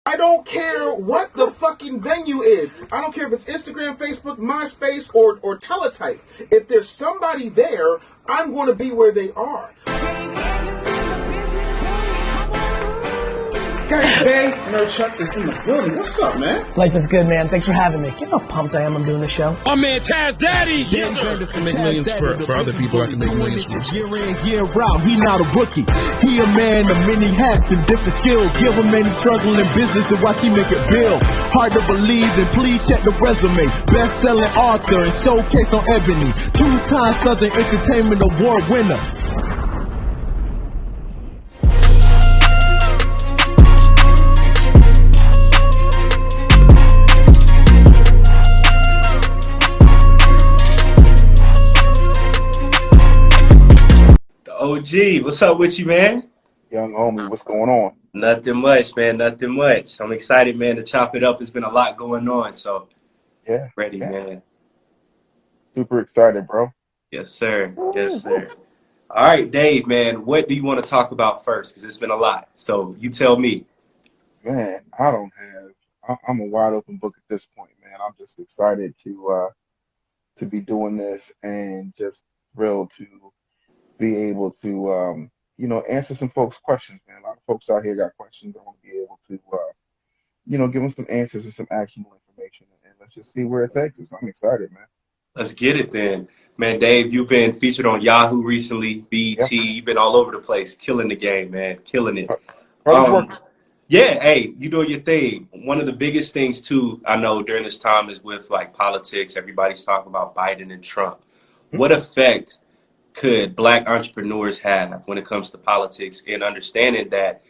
I don't care what the fucking venue is. I don't care if it's Instagram, Facebook, MySpace, or Teletype. If there's somebody there, I'm going to be where they are. Guys, Bay, Nerd Chuck is in the building. What's up, man? Life is good, man. Thanks for having me. You know how pumped I am. I'm doing the show. My man Taz Daddy. Yes, sir. To make millions for other people, I can make millions for. Year in, year out, he not a rookie. He a man of many hats and different skills. Give him any struggle in business and watch he make it build. Hard to believe, and please check the resume. Best-selling author and showcase on Ebony. 2-time Southern Entertainment Award winner. OG, what's up with you, man? Young homie, what's going on? Nothing much, man. Nothing much. I'm excited, man, to chop it up. There's been a lot going on, so yeah, ready, man. Super excited, bro. Yes, sir. Yes, sir. All right, Dave, man, what do you want to talk about first? Because it's been a lot. So you tell me. Man, I'm a wide open book at this point, man. I'm just excited to be doing this and just thrilled to be able to, answer some folks' questions, man. A lot of folks out here got questions. I want to be able to, give them some answers and some actionable information, and let's just see where it takes us. I'm excited, man. Let's get it then. Man, Dave, you've been featured on Yahoo recently, BET. Yep. You've been all over the place, killing the game, man, killing it. Yeah, hey, you doing your thing. One of the biggest things, too, I know during this time is with, like, politics. Everybody's talking about Biden and Trump. What effect could Black entrepreneurs have when it comes to politics, and understanding that,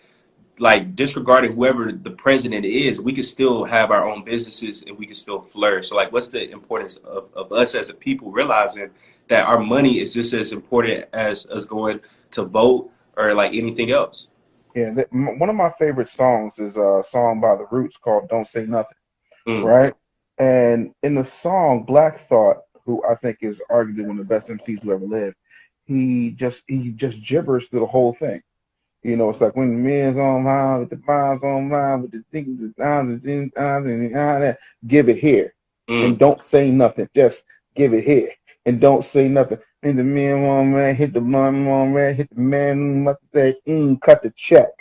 like, disregarding whoever the president is, we can still have our own businesses and we can still flourish. So, like, what's the importance of us as a people realizing that our money is just as important as us going to vote or, like, anything else? Yeah, one of my favorite songs is a song by The Roots called Don't Say Nothing, right? And in the song, Black Thought, who I think is arguably one of the best MCs who ever lived, he just gibbers through the whole thing. It's like when the men's on mine with the bombs on mine with the things and give it here and don't say nothing. Just give it here and don't say nothing. And the men on man hit the mom on man hit the man cut the check.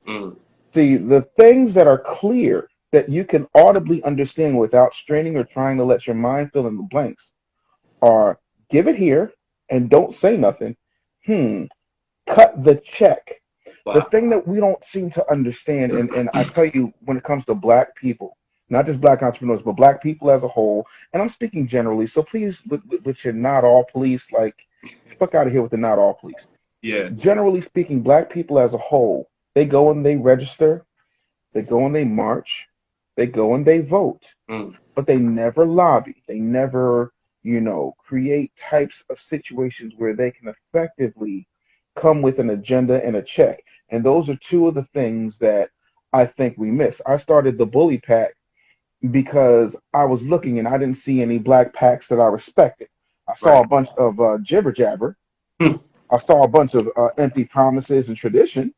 See, the things that are clear that you can audibly understand without straining or trying to let your mind fill in the blanks are give it here and don't say nothing. Cut the check. Wow. The thing that we don't seem to understand, and I tell you, when it comes to Black people, not just Black entrepreneurs, but Black people as a whole, and I'm speaking generally, so please, with your not all police, like, fuck out of here with the not all police. Yeah. Generally speaking, Black people as a whole, they go and they register, they go and they march, they go and they vote, but they never lobby. They never create types of situations where they can effectively come with an agenda and a check. And those are two of the things that I think we miss. I started the Bully Pack because I was looking and I didn't see any Black packs that I respected. I saw a bunch of jibber jabber. I saw a bunch of empty promises and tradition.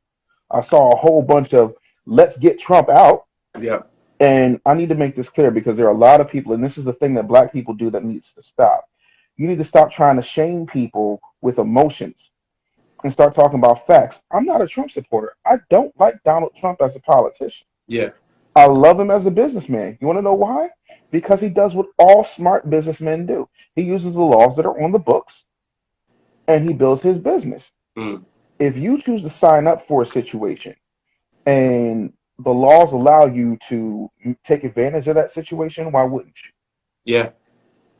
I saw a whole bunch of let's get Trump out. Yeah. And I need to make this clear because there are a lot of people, and this is the thing that Black people do that needs to stop. You need to stop trying to shame people with emotions and start talking about facts. I'm not a Trump supporter. I don't like Donald Trump as a politician. Yeah. I love him as a businessman. You want to know why? Because he does what all smart businessmen do. He uses the laws that are on the books and he builds his business. If you choose to sign up for a situation and the laws allow you to take advantage of that situation, why wouldn't you? Yeah.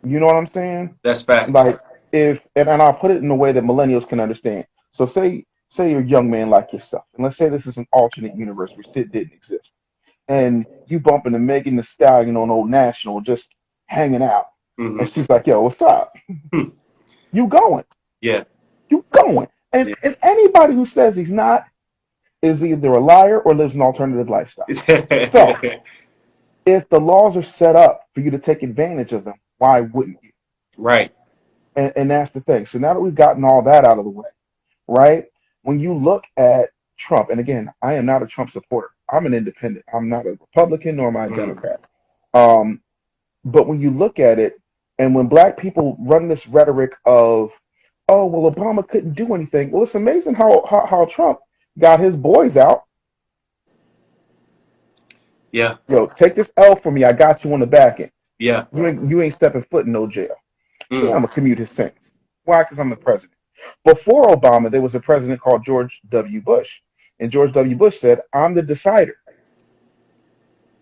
You know what I'm saying? That's facts. Like and I'll put it in a way that millennials can understand. So say you're a young man like yourself, and let's say this is an alternate universe where Sid didn't exist, and you bump into Megan Thee Stallion on Old National just hanging out, and she's like, "Yo, what's up?" You going? Yeah. You going? And anybody who says he's not is either a liar or lives an alternative lifestyle. So, if the laws are set up for you to take advantage of them, why wouldn't you? Right. And that's the thing. So now that we've gotten all that out of the way, right? When you look at Trump, and again, I am not a Trump supporter. I'm an independent. I'm not a Republican nor am I a Mm. Democrat. But when you look at it, and when black people run this rhetoric of, oh, well, Obama couldn't do anything. Well, it's amazing how Trump got his boys out. Yeah. Yo, take this L for me. I got you on the back end. Yeah. You ain't stepping foot in no jail. Yeah, Mm. I'm gonna commute his sentence. Why? Because I'm the president. Before Obama, there was a president called George W. Bush, and George W. Bush said, "I'm the decider."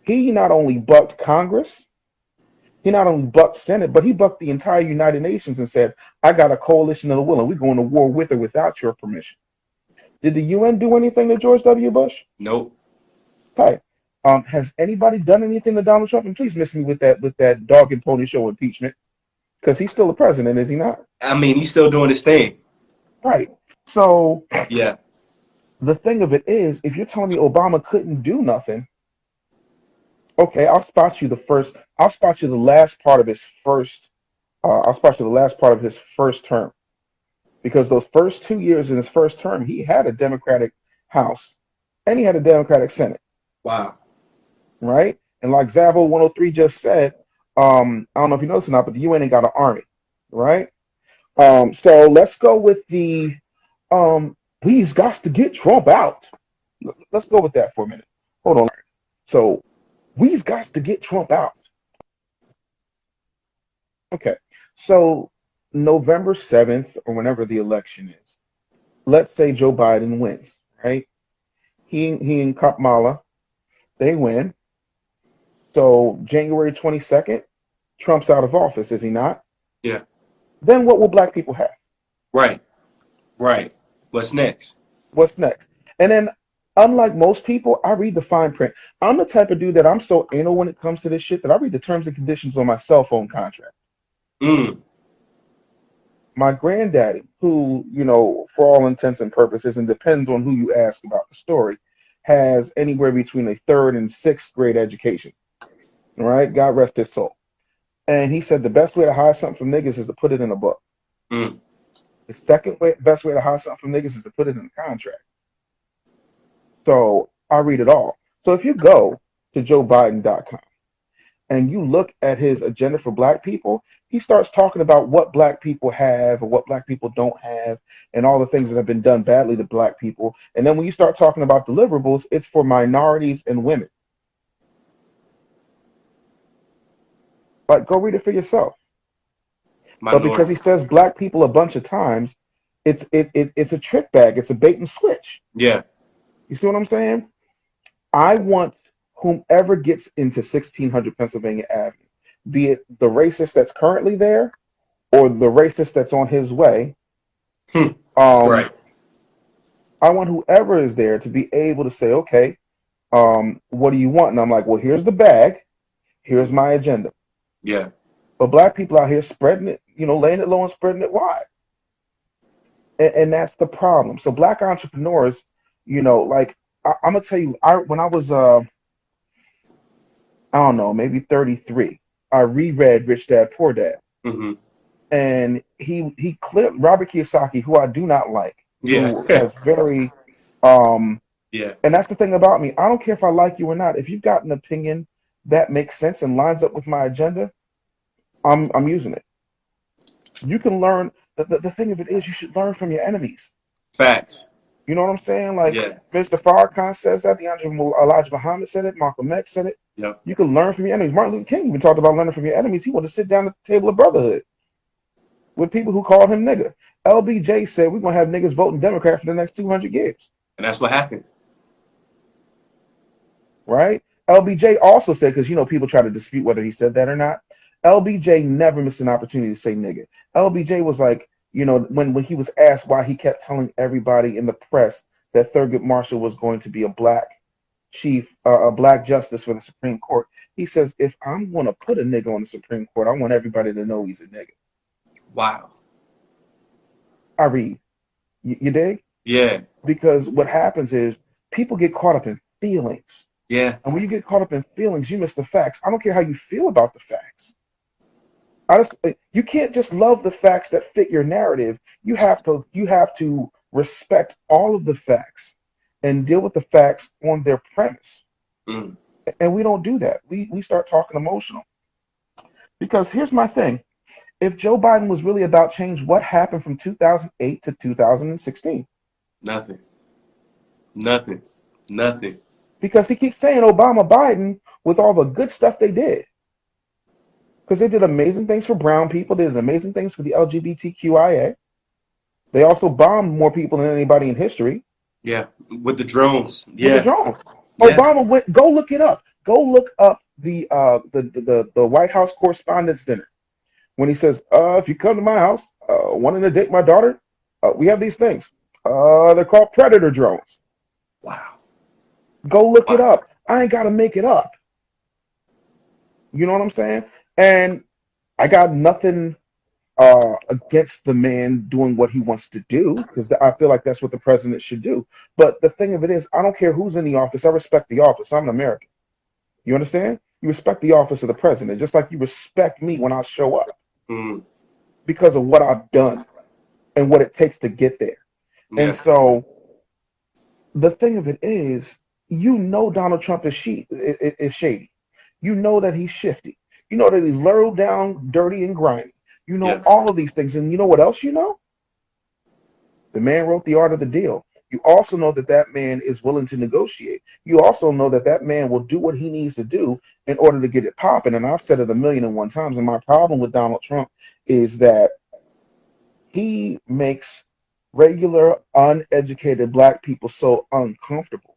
He not only bucked Congress, he not only bucked Senate, but he bucked the entire United Nations and said, "I got a coalition of the willing. We're going to war with or without your permission." Did the UN do anything to George W. Bush? Nope. Hey, has anybody done anything to Donald Trump? And please miss me with that dog and pony show impeachment, because he's still the president, is he not? I mean, he's still doing his thing. Right. So Yeah. the thing of it is, if you're telling me Obama couldn't do nothing, okay, I'll spot you the last part of his first. I'll spot you the last part of his first term, because those first 2 years in his first term, he had a Democratic House and he had a Democratic Senate. Wow. Right? And like Zavo 103 just said, I don't know if you noticed or not, but the UN ain't got an army, right? So let's go with the we's got to get Trump out. Let's go with that for a minute. Hold on. So we's got to get Trump out. Okay. So November 7th, or whenever the election is, let's say Joe Biden wins, right? He and Kamala, they win. So January 22nd, Trump's out of office, is he not? Yeah. Then what will black people have? Right. Right. What's next? What's next? And then, unlike most people, I read the fine print. I'm the type of dude that I'm so anal when it comes to this shit that I read the terms and conditions on my cell phone contract. Mm. My granddaddy, who, for all intents and purposes, and depends on who you ask about the story, has anywhere between a 3rd and 6th grade education. All right? God rest his soul. And he said the best way to hide something from niggas is to put it in a book. Mm. The best way to hide something from niggas is to put it in a contract. So I read it all. So if you go to joebiden.com and you look at his agenda for black people, he starts talking about what black people have or what black people don't have and all the things that have been done badly to black people. And then when you start talking about deliverables, it's for minorities and women. But go read it for yourself. But because he says black people a bunch of times, it's a trick bag. It's a bait and switch. Yeah. You see what I'm saying? I want whomever gets into 1600 Pennsylvania Avenue, be it the racist that's currently there or the racist that's on his way. Right. I want whoever is there to be able to say, okay, what do you want? And I'm like, well, here's the bag. Here's my agenda. Yeah. But black people out here spreading it, laying it low and spreading it wide. And that's the problem. So black entrepreneurs, I'm going to tell you, when I was, I don't know, maybe 33, I reread Rich Dad, Poor Dad. Mm-hmm. And he clipped Robert Kiyosaki, who I do not like, Yeah. who has very, yeah. And that's the thing about me. I don't care if I like you or not. If you've got an opinion that makes sense and lines up with my agenda, I'm using it. You can learn. The thing of it is, you should learn from your enemies. Facts. You know what I'm saying? Like, yeah. Mr. Farrakhan says that. Elijah Muhammad said it. Malcolm X said it. Yep. You can learn from your enemies. Martin Luther King even talked about learning from your enemies. He wanted to sit down at the table of brotherhood with people who called him nigger. LBJ said we're going to have niggas voting Democrat for the next 200 years. And that's what happened. Right? LBJ also said, because, people try to dispute whether he said that or not. LBJ never missed an opportunity to say nigger. LBJ was like, when he was asked why he kept telling everybody in the press that Thurgood Marshall was going to be a black chief, a black justice for the Supreme Court, he says, if I'm going to put a nigga on the Supreme Court, I want everybody to know he's a nigga. Wow. I read. You dig? Yeah. Because what happens is people get caught up in feelings. Yeah. And when you get caught up in feelings, you miss the facts. I don't care how you feel about the facts. You can't just love the facts that fit your narrative. You have to respect all of the facts and deal with the facts on their premise. Mm. And we don't do that. We start talking emotional. Because here's my thing. If Joe Biden was really about change, what happened from 2008 to 2016? Nothing. Nothing. Nothing. Because he keeps saying Obama, Biden, with all the good stuff they did. Because they did amazing things for brown people. They did amazing things for the LGBTQIA. They also bombed more people than anybody in history. Yeah. With the drones. With the Yeah. drones. Yeah. Obama went. Go look it up. Go look up the White House Correspondents' Dinner when he says, "If you come to my house, wanting to date my daughter, we have these things. They're called Predator drones. Wow. Go look it Wow. up. I ain't got to make it up. You know what I'm saying? And I got nothing against the man doing what he wants to do because I feel like that's what the president should do. But the thing of it is, I don't care who's in the office. I respect the office. I'm an American. You understand? You respect the office of the president, just like you respect me when I show up Mm. because of what I've done and what it takes to get there. And Yeah. so the thing of it is, Donald Trump is shady. You know that he's shifty. You know that he's low down, dirty, and grimy. You know Yeah. all of these things. And you know what else you know? The man wrote The Art of the Deal. You also know that that man is willing to negotiate. You also know that that man will do what he needs to do in order to get it popping. And I've said it 1,000,001 times. And my problem with Donald Trump is that he makes regular, uneducated black people so uncomfortable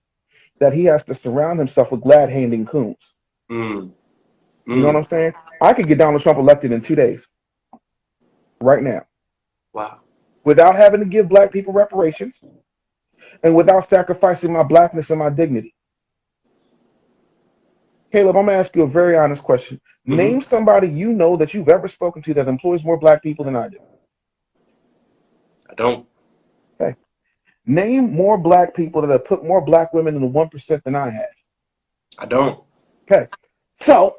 that he has to surround himself with glad-handing coons. Mm. You know what Mm. I'm saying? I could get Donald Trump elected in 2 days, right now, Wow. without having to give black people reparations and without sacrificing my blackness and my dignity. Caleb, I'm going to ask you a very honest question. Mm-hmm. Name somebody you know that you've ever spoken to that employs more black people than I do. I don't. Okay. Name more black people that have put more black women in the 1% than I have. I don't. Okay. So,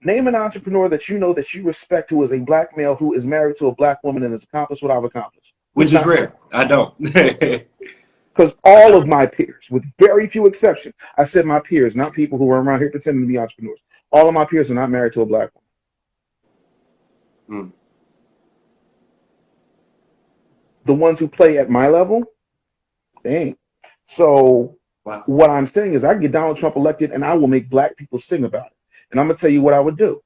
name an entrepreneur that you know that you respect who is a black male who is married to a black woman and has accomplished what I've accomplished. Which is rare. I don't. Because all of my peers, with very few exceptions, I said my peers, not people who are around here pretending to be entrepreneurs. All of my peers are not married to a black woman. Mm. The ones who play at my level, they ain't. So Wow. what I'm saying is I can get Donald Trump elected and I will make black people sing about it. And I'm going to tell you what I would do.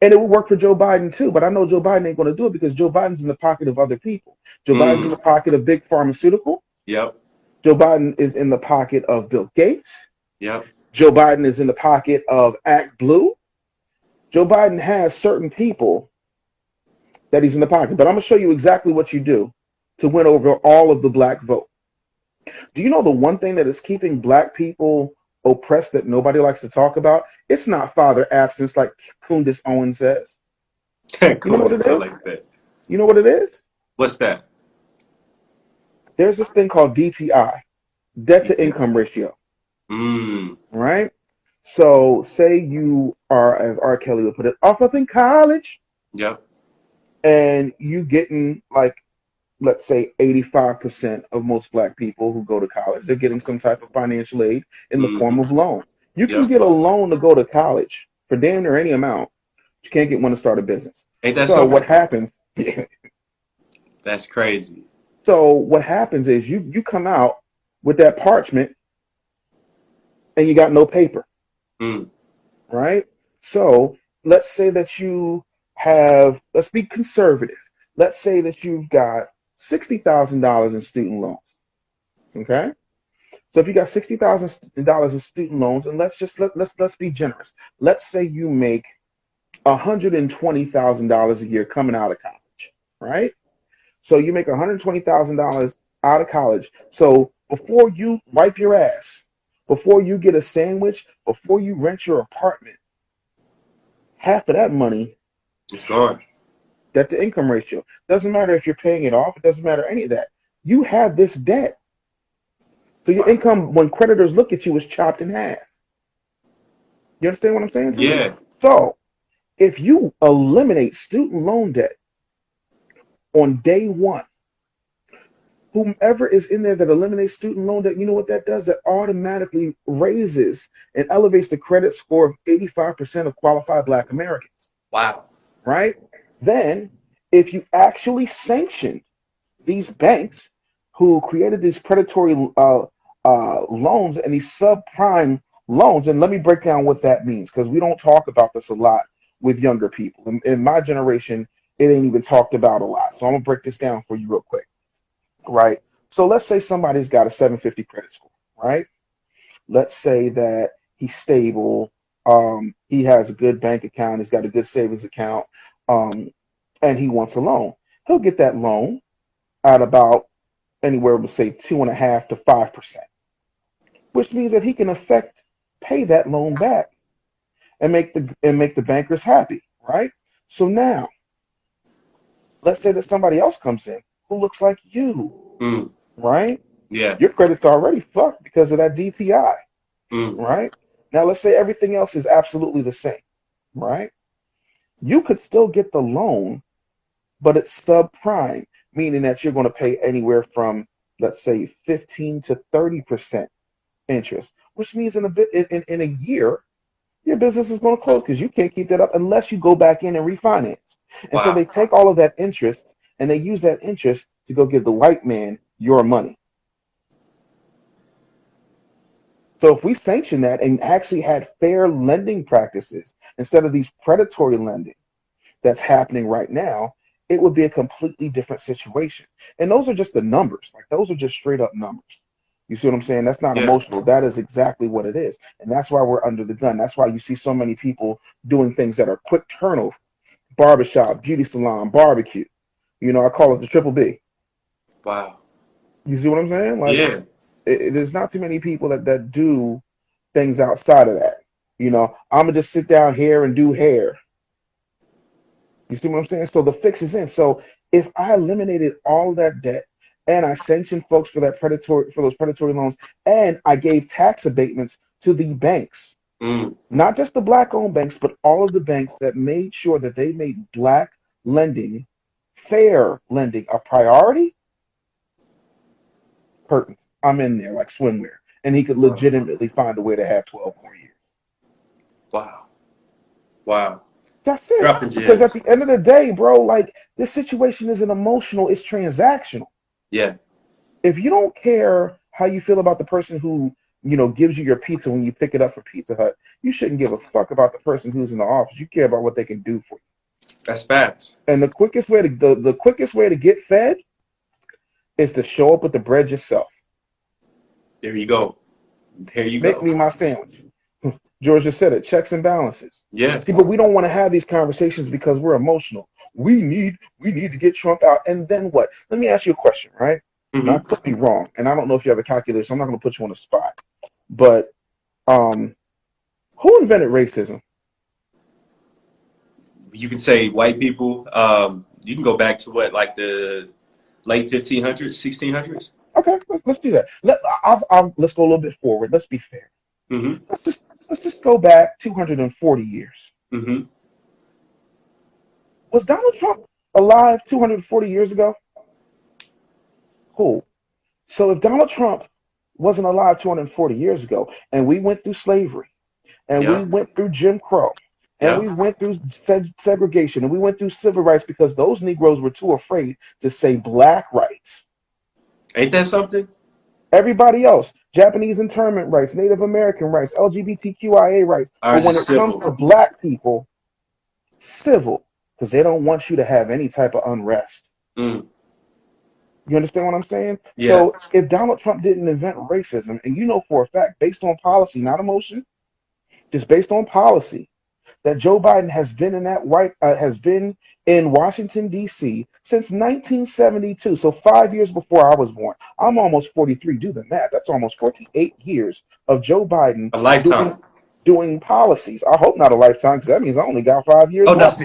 And it would work for Joe Biden too, but I know Joe Biden ain't going to do it because Joe Biden's in the pocket of other people. Joe Biden's in the pocket of big pharmaceutical. Yep. Joe Biden is in the pocket of Bill Gates. Yep. Joe Biden is in the pocket of Act Blue. Joe Biden has certain people that he's in the pocket. But I'm going to show you exactly what you do to win over all of the black vote. Do you know the one thing that is keeping black people oppressed that nobody likes to talk about? It's not father absence like Candace Owens says. Cool. You know what it is? Like that. You know what it is? What's that? There's this thing called DTI, debt to income ratio. Mm. Right? So say you are, as R. Kelly would put it, off up in college. Yep. And you getting like, let's say 85% of most black people who go to college, they're getting some type of financial aid in the form of loans. You can get a loan to go to college for damn near any amount. You can't get one to start a business. Ain't that so something? What happens? That's crazy. So what happens is you come out with that parchment and you got no paper. Mm. Right? So let's say that you have, let's be conservative. Let's say that you've got $60,000 in student loans. Okay? So if you got $60,000 in student loans, and let's be generous. Let's say you make $120,000 a year coming out of college, right? So you make $120,000 out of college. So before you wipe your ass, before you get a sandwich, before you rent your apartment, half of that money is gone. Debt to income ratio. Doesn't matter if you're paying it off. It doesn't matter any of that. You have this debt. So your income, when creditors look at you, is chopped in half. You understand what I'm saying? Yeah. So if you eliminate student loan debt on day one, whomever is in there that eliminates student loan debt, you know what that does? That automatically raises and elevates the credit score of 85% of qualified Black Americans. Wow. Right? Then, if you actually sanction these banks who created these predatory loans and these subprime loans, and let me break down what that means, because we don't talk about this a lot with younger people. In my generation, it ain't even talked about a lot. So I'm gonna break this down for you real quick. Right? So let's say somebody's got a 750 credit score, right? Let's say that he's stable, he has a good bank account, he's got a good savings account, and he wants a loan. He'll get that loan at about anywhere from say 2.5% to 5%, which means that he can pay that loan back and make the bankers happy, right? So now, let's say that somebody else comes in who looks like you, right? Yeah. Your credit's already fucked because of that DTI, right? Now let's say everything else is absolutely the same, right? You could still get the loan, but it's subprime, meaning that you're going to pay anywhere from, let's say, 15 to 30% interest, which means in a year, your business is going to close because you can't keep that up unless you go back in and refinance. And so they take all of that interest and they use that interest to go give the white man your money. So if we sanction that and actually had fair lending practices instead of these predatory lending that's happening right now, it would be a completely different situation. And those are just the numbers. Like, those are just straight up numbers. You see what I'm saying? That's not emotional. That is exactly what it is. And that's why we're under the gun. That's why you see so many people doing things that are quick turnover. Barbershop, beauty salon, barbecue. You know, I call it the triple B. Wow. You see what I'm saying? Like, there's not too many people that do things outside of that. You know, I'm going to just sit down here and do hair. You see what I'm saying? So the fix is in. So if I eliminated all that debt and I sanctioned folks for those predatory loans, and I gave tax abatements to the banks, not just the Black-owned banks, but all of the banks that made sure that they made Black lending, fair lending, a priority, curtains. I'm in there like swimwear. And he could legitimately find a way to have 12 more years. Wow. Wow. That's it. Because at the end of the day, bro, like, this situation isn't emotional, it's transactional. Yeah. If you don't care how you feel about the person who, you know, gives you your pizza when you pick it up from Pizza Hut, you shouldn't give a fuck about the person who's in the office. You care about what they can do for you. That's facts. And the quickest way to get fed is to show up with the bread yourself. There you go. There you Make go. me my sandwich. George just said it. Checks and balances. Yeah. See, but we don't want to have these conversations because we're emotional. We need to get Trump out. And then what? Let me ask you a question, right? Now, I could be wrong, and I don't know if you have a calculator, so I'm not going to put you on the spot. But who invented racism? You can say white people. You can go back to what, like the late 1500s, 1600s? Okay, let's do that. Let's go a little bit forward. Let's be fair. Let's just go back 240 years. Was Donald Trump alive 240 years ago? Cool. So if Donald Trump wasn't alive 240 years ago, and we went through slavery, and we went through Jim Crow, and we went through segregation, and we went through civil rights because those Negroes were too afraid to say Black rights. Ain't that something? Everybody else, Japanese internment rights, Native American rights, LGBTQIA rights. But when it comes to Black people, civil, because they don't want you to have any type of unrest. You understand what I'm saying? Yeah. So if Donald Trump didn't invent racism, and you know for a fact, based on policy, not emotion, just based on policy, that Joe Biden has been in Washington, D.C. since 1972. So 5 years before I was born. I'm almost 43. Do the math. That's almost 48 years of Joe Biden. A lifetime. Doing policies. I hope not a lifetime, because that means I only got 5 years left.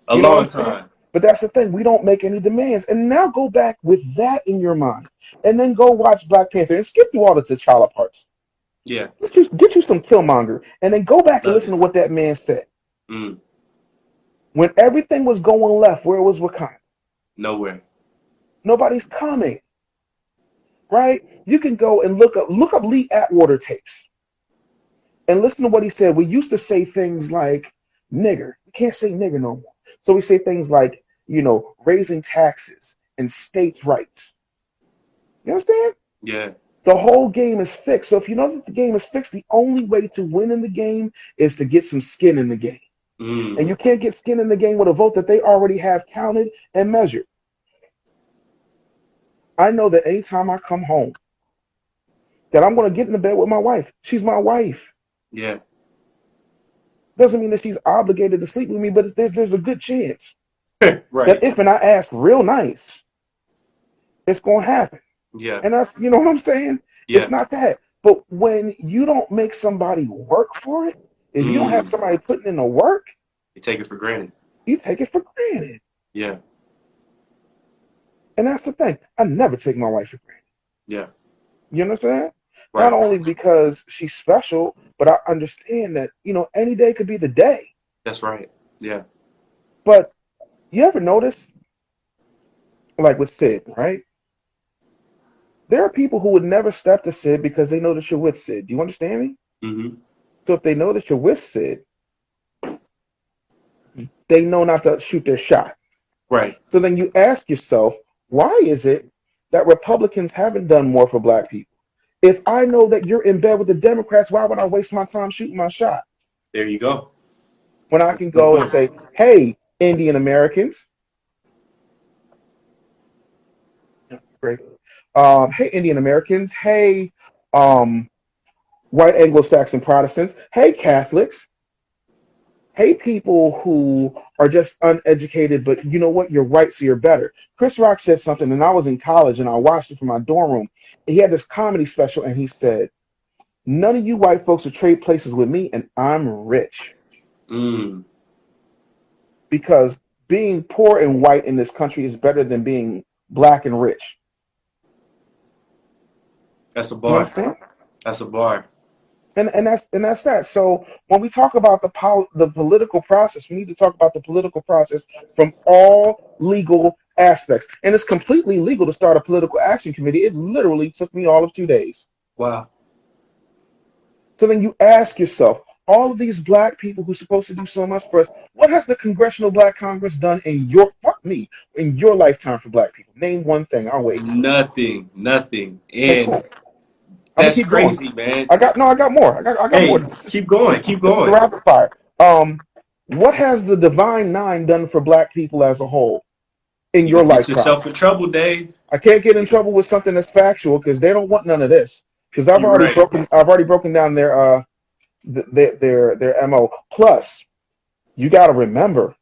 A long time. But that's the thing. We don't make any demands. And now go back with that in your mind. And then go watch Black Panther and skip through all the T'Challa parts. Yeah. Get you some Killmonger. And then go back and listen to what that man said. When everything was going left, where was Wakanda? Nowhere. Nobody's coming, right? You can go and look up Lee Atwater tapes and listen to what he said. We used to say things like nigger. We can't say nigger no more. So we say things like, raising taxes and states' rights. You understand? Yeah. The whole game is fixed. So if you know that the game is fixed, the only way to win in the game is to get some skin in the game. And you can't get skin in the game with a vote that they already have counted and measured. I know that anytime I come home, that I'm going to get in the bed with my wife. She's my wife. Yeah. Doesn't mean that she's obligated to sleep with me, but there's a good chance Right. that if and I ask real nice, it's going to happen. Yeah. And that's, you know what I'm saying? Yeah. It's not that. But when you don't make somebody work for it, if you don't have somebody putting in the work, you take it for granted. You take it for granted. Yeah. And that's the thing. I never take my wife for granted. Yeah. You understand? Right. Not only because she's special, but I understand that, any day could be the day. That's right. Yeah. But you ever notice, like with Sid, right? There are people who would never step to Sid because they know that you're with Sid. Do you understand me? Mm-hmm. So if they know that you're with Sid, they know not to shoot their shot. Right. So then you ask yourself, why is it that Republicans haven't done more for black people? If I know that you're in bed with the Democrats, why would I waste my time shooting my shot? There you go. When I can go and say, hey, Indian Americans. Great. Hey, Indian Americans. Hey, white Anglo-Saxon Protestants. Hey, Catholics. Hey, people who are just uneducated, but you know what? You're white, so you're better. Chris Rock said something, and I was in college, and I watched it from my dorm room. He had this comedy special, and he said, none of you white folks will trade places with me, and I'm rich. Because being poor and white in this country is better than being black and rich. That's a bar. That's a bar. And that's that. So when we talk about the political process, we need to talk about the political process from all legal aspects. And it's completely legal to start a political action committee. It literally took me all of 2 days. Wow. So then you ask yourself, all of these black people who are supposed to do so much for us, what has the Congressional Black Congress done in your lifetime for black people? Name one thing. I'll wait. Nothing. And hey, cool. That's crazy, man. I got more. I got more. Keep going. This is the rapid fire. What has the Divine Nine done for black people as a whole in your lifetime? Get yourself in trouble, Dave. I can't get in trouble with something that's factual because they don't want none of this. Because I've already broken down their MO. Plus, you got to remember,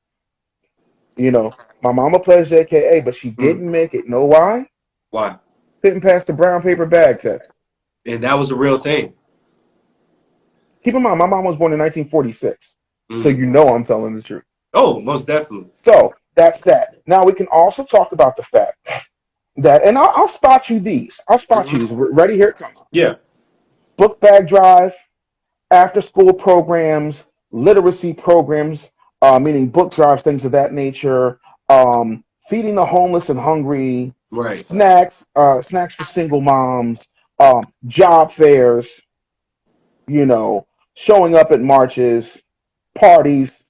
my mama pledged AKA, but she didn't make it. Know why? Why? Didn't pass the brown paper bag test. And that was a real thing. Keep in mind, my mom was born in 1946. So I'm telling the truth. Oh, most definitely. So that's that. Now we can also talk about the fact that, and I'll spot you these. Ready? Here it comes. Yeah. Book bag drive, after school programs, literacy programs, meaning book drives, things of that nature, feeding the homeless and hungry, right? Snacks for single moms, job fairs, showing up at marches, parties,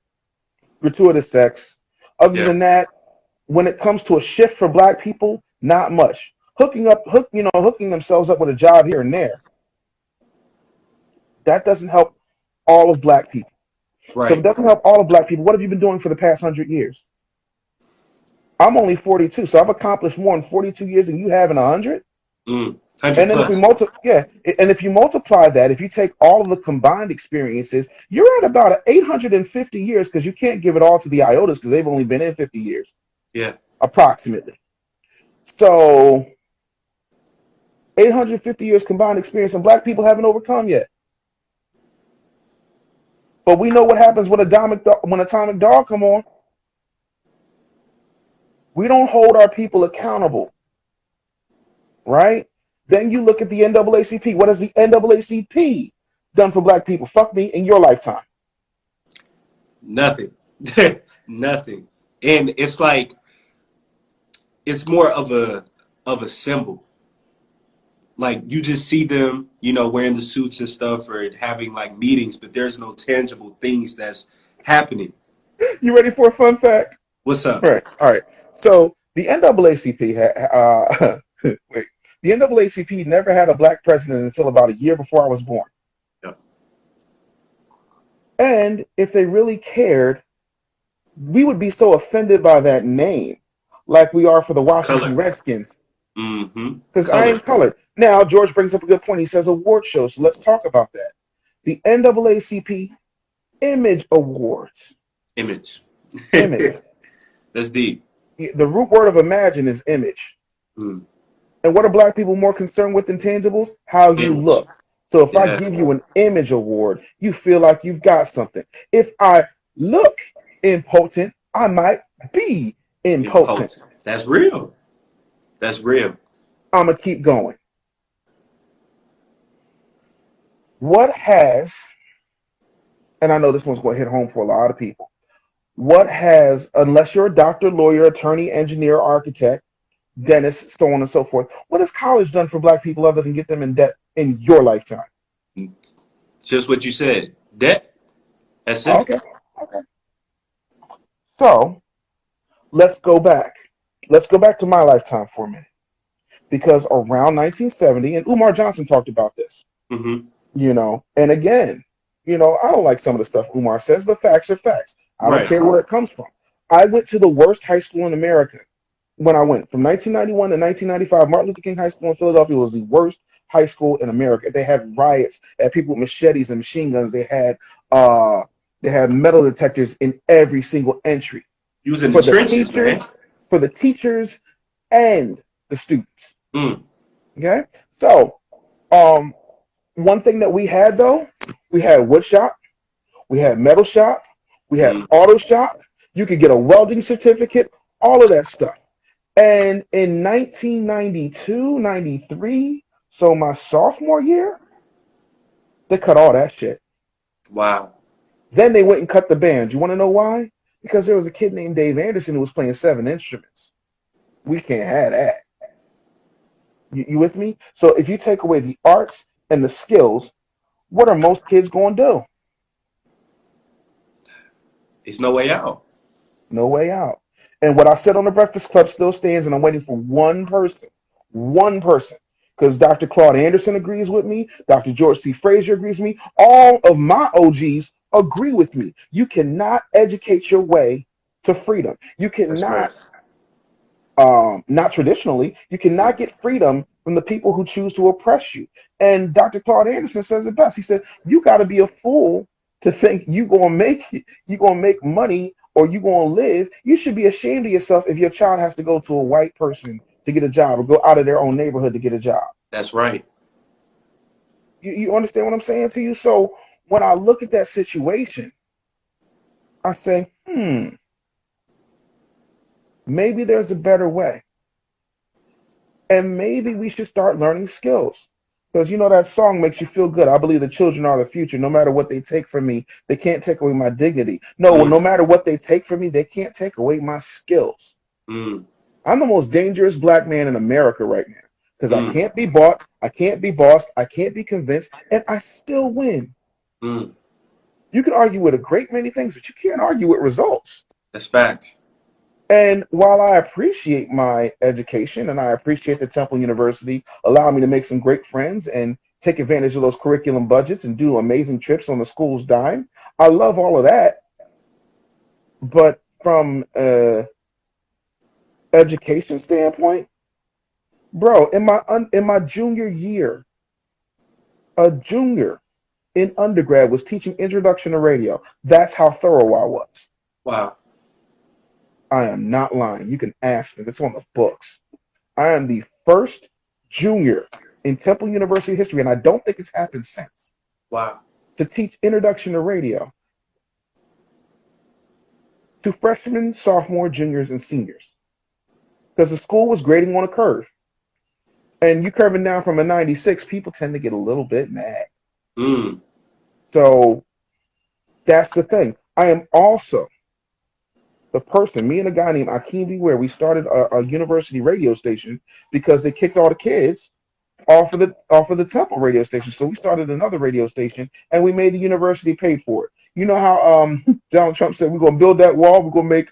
gratuitous sex. Other than that, when it comes to a shift for black people, not much. Hooking themselves up with a job here and there. That doesn't help all of black people. Right. So if it doesn't help all of black people, what have you been doing for the past 100 years? I'm only 42, so I've accomplished more in 42 years than you have in 100. 100 and then if you multiply that, if you take all of the combined experiences, you're at about 850 years because you can't give it all to the IOTAs because they've only been in 50 years. Yeah. Approximately. So 850 years combined experience, and black people haven't overcome yet. But we know what happens when Atomic Dog come on. We don't hold our people accountable, right? Then you look at the NAACP. What has the NAACP done for black people? Fuck me, in your lifetime. Nothing. Nothing. And it's like, it's more of a symbol. Like you just see them, you know, wearing the suits and stuff or having like meetings, but there's no tangible things that's happening. You ready for a fun fact? What's up? Right. All right. So the NAACP wait, the NAACP never had a black president until about a year before I was born. Yep. And if they really cared, we would be so offended by that name, like we are for the Washington Color. Redskins, Mm-hmm. because I Color. ain't colored. Now, George brings up a good point. He says award shows. So let's talk about that. The NAACP Image Awards. Image. Image. That's deep. The root word of imagine is image. Mm. And what are black people more concerned with intangibles? How you Image. look. So if I Yeah. give you an image award, you feel like you've got something. If I look impotent, I might be impotent. That's real. That's real. I'm going to keep going. What has, and I know this one's going to hit home for a lot of people, what has, unless you're a doctor, lawyer, attorney, engineer, architect, dentist, so on and so forth, what has college done for black people other than get them in debt in your lifetime? Just what you said. Debt. That's it. Okay. So let's go back. Let's go back to my lifetime for a minute. Because around 1970, and Umar Johnson talked about this, Mm-hmm. you know, and again, you know, I don't like some of the stuff Umar says, but facts are facts. I don't care where it comes from. I went to the worst high school in America when I went from 1991 to 1995. Martin Luther King High School in Philadelphia was the worst high school in America. They had riots, they had people with machetes and machine guns. They had metal detectors in every single entry. You was in the trenches, teachers, man. For the teachers and the students. Mm. Okay, so one thing that we had though, we had wood shop, we had metal shop, we had auto shop. You could get a welding certificate, all of that stuff. And in 1992, 93, so my sophomore year, they cut all that shit. Wow. Then they went and cut the band. You want to know why? Because there was a kid named Dave Anderson who was playing 7 instruments. We can't have that. You with me? So if you take away the arts and the skills, what are most kids going to do? There's no way out. No way out. And what I said on the Breakfast Club still stands, and I'm waiting for one person, because Dr. Claude Anderson agrees with me, Dr. George C. Frazier agrees with me, all of my OGs agree with me. You cannot educate your way to freedom. You cannot, not traditionally, you cannot get freedom from the people who choose to oppress you. And Dr. Claude Anderson says it best. He said, you got to be a fool to think you're gonna make money or you're gonna live. You should be ashamed of yourself if your child has to go to a white person to get a job or go out of their own neighborhood to get a job. That's right. You understand what I'm saying to you? So when I look at that situation, I say, maybe there's a better way. And maybe we should start learning skills. Because you know that song makes you feel good. I believe the children are the future. No matter what they take from me, they can't take away my dignity. No matter what they take from me, they can't take away my skills. I'm the most dangerous black man in America right now. Because I can't be bought, I can't be bossed, I can't be convinced, and I still win. You can argue with a great many things, but you can't argue with results. That's facts. And while I appreciate my education and I appreciate the Temple University allowing me to make some great friends and take advantage of those curriculum budgets and do amazing trips on the school's dime, I love all of that. But from an education standpoint, bro, in my junior year, a junior in undergrad was teaching introduction to radio. That's how thorough I was. Wow. I am not lying. You can ask them. It's on the books. I am the first junior in Temple University history, and I don't think it's happened since. Wow. To teach introduction to radio to freshmen, sophomore, juniors, and seniors. Because the school was grading on a curve. And you curving down from a 96, people tend to get a little bit mad. So that's the thing. I am also The person, me and a guy named Akeem Beware, we started a university radio station because they kicked all the kids off of the Temple radio station. So we started another radio station, and we made the university pay for it. You know how Donald Trump said we're gonna build that wall, we're gonna make